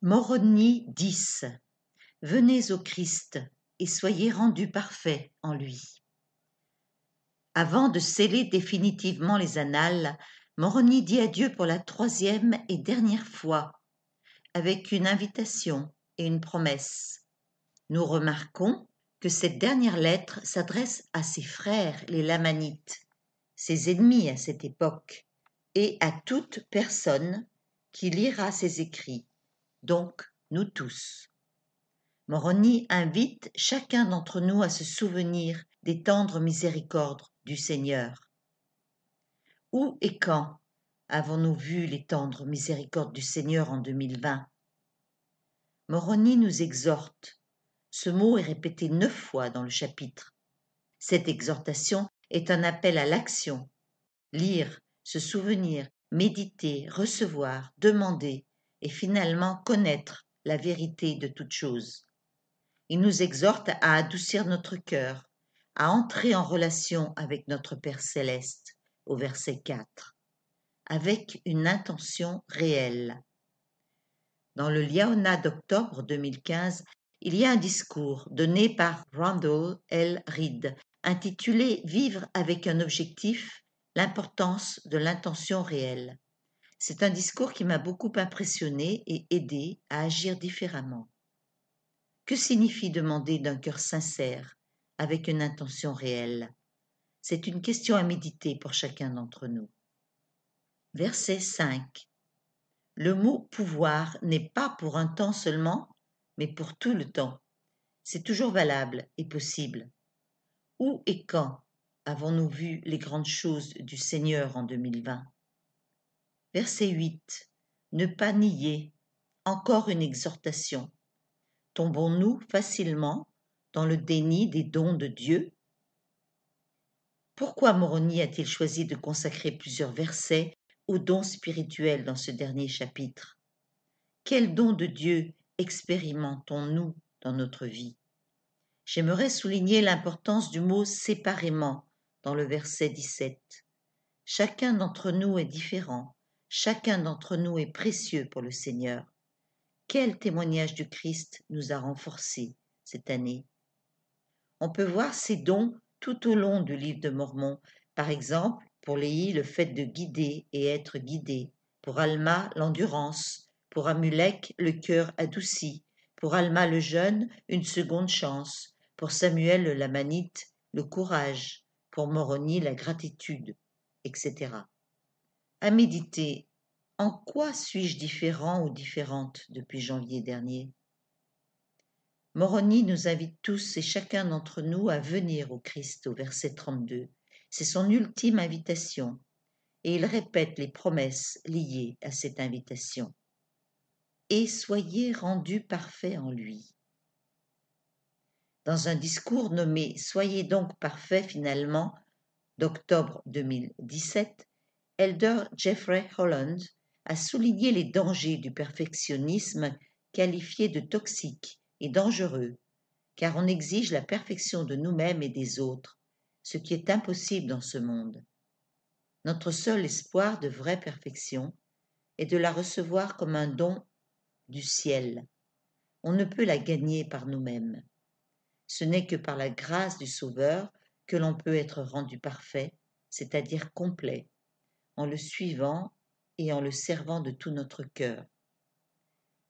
Moroni 10. Venez au Christ et soyez rendus parfaits en lui. Avant de sceller définitivement les annales, Moroni dit adieu pour la 3e et dernière fois, avec une invitation et une promesse. Nous remarquons que cette dernière lettre s'adresse à ses frères, les Lamanites, ses ennemis à cette époque, et à toute personne qui lira ses écrits, donc nous tous. Moroni invite chacun d'entre nous à se souvenir des tendres miséricordes du Seigneur. Où et quand avons-nous vu les tendres miséricordes du Seigneur en 2020? Moroni nous exhorte. Ce mot est répété 9 fois dans le chapitre. Cette exhortation est un appel à l'action. Lire, se souvenir, méditer, recevoir, demander et finalement connaître la vérité de toute chose. Il nous exhorte à adoucir notre cœur, à entrer en relation avec notre Père céleste, au verset 4, avec une intention réelle. Dans le Liaona d'octobre 2015, il y a un discours donné par Randall L. Reed, intitulé « Vivre avec un objectif, l'importance de l'intention réelle ». C'est un discours qui m'a beaucoup impressionné et aidé à agir différemment. Que signifie demander d'un cœur sincère, avec une intention réelle? C'est une question à méditer pour chacun d'entre nous. Verset 5. Le mot pouvoir n'est pas pour un temps seulement, mais pour tout le temps. C'est toujours valable et possible. Où et quand avons-nous vu les grandes choses du Seigneur en 2020? Verset 8. Ne pas nier. Encore une exhortation. Tombons-nous facilement dans le déni des dons de Dieu? Pourquoi Moroni a-t-il choisi de consacrer plusieurs versets aux dons spirituels dans ce dernier chapitre? Quels dons de Dieu expérimentons-nous dans notre vie? J'aimerais souligner l'importance du mot « séparément » dans le verset 17. Chacun d'entre nous est différent, chacun d'entre nous est précieux pour le Seigneur. Quel témoignage du Christ nous a renforcés cette année? On peut voir ces dons tout au long du livre de Mormon. Par exemple, pour Léhi, le fait de guider et être guidé. Pour Alma, l'endurance. Pour Amulek, le cœur adouci. Pour Alma le jeune, une seconde chance. Pour Samuel le Lamanite, le courage. Pour Moroni, la gratitude, etc. À méditer. En quoi suis-je différent ou différente depuis janvier dernier? Moroni nous invite tous et chacun d'entre nous à venir au Christ au verset 32. C'est son ultime invitation et il répète les promesses liées à cette invitation. Et soyez rendus parfaits en lui. Dans un discours nommé « Soyez donc parfaits finalement » d'octobre 2017, Elder Jeffrey Holland a souligné les dangers du perfectionnisme qualifié de toxique et dangereux, car on exige la perfection de nous-mêmes et des autres, ce qui est impossible dans ce monde. Notre seul espoir de vraie perfection est de la recevoir comme un don du ciel. On ne peut la gagner par nous-mêmes. Ce n'est que par la grâce du Sauveur que l'on peut être rendu parfait, c'est-à-dire complet, en le suivant et en le servant de tout notre cœur.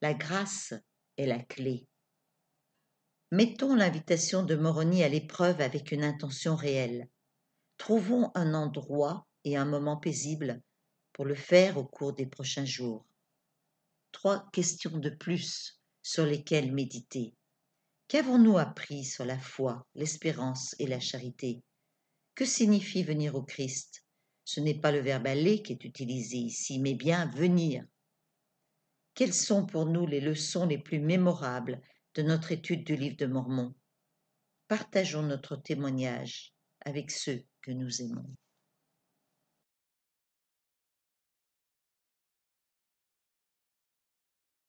La grâce est la clé. Mettons l'invitation de Moroni à l'épreuve avec une intention réelle. Trouvons un endroit et un moment paisible pour le faire au cours des prochains jours. 3 questions de plus sur lesquelles méditer. Qu'avons-nous appris sur la foi, l'espérance et la charité? Que signifie venir au Christ? Ce n'est pas le verbe aller qui est utilisé ici, mais bien venir. Quelles sont pour nous les leçons les plus mémorables de notre étude du livre de Mormon? Partageons notre témoignage avec ceux que nous aimons.